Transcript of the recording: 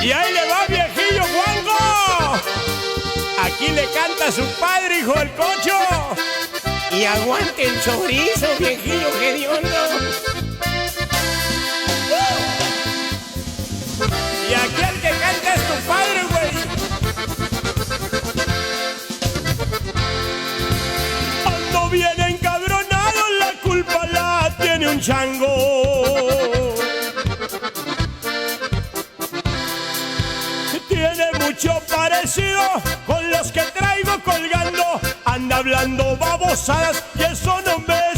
Y ahí le va, viejillo Juanjo. Aquí le canta a su padre, hijo del cocho. Y aguante el chorizo, viejillo hediondo. Y aquí el que canta es tu padre, güey. Ando bien encabronado, la culpa la tiene un chango. Tiene mucho parecido con los que traigo colgando. Anda hablando babosadas y eso no me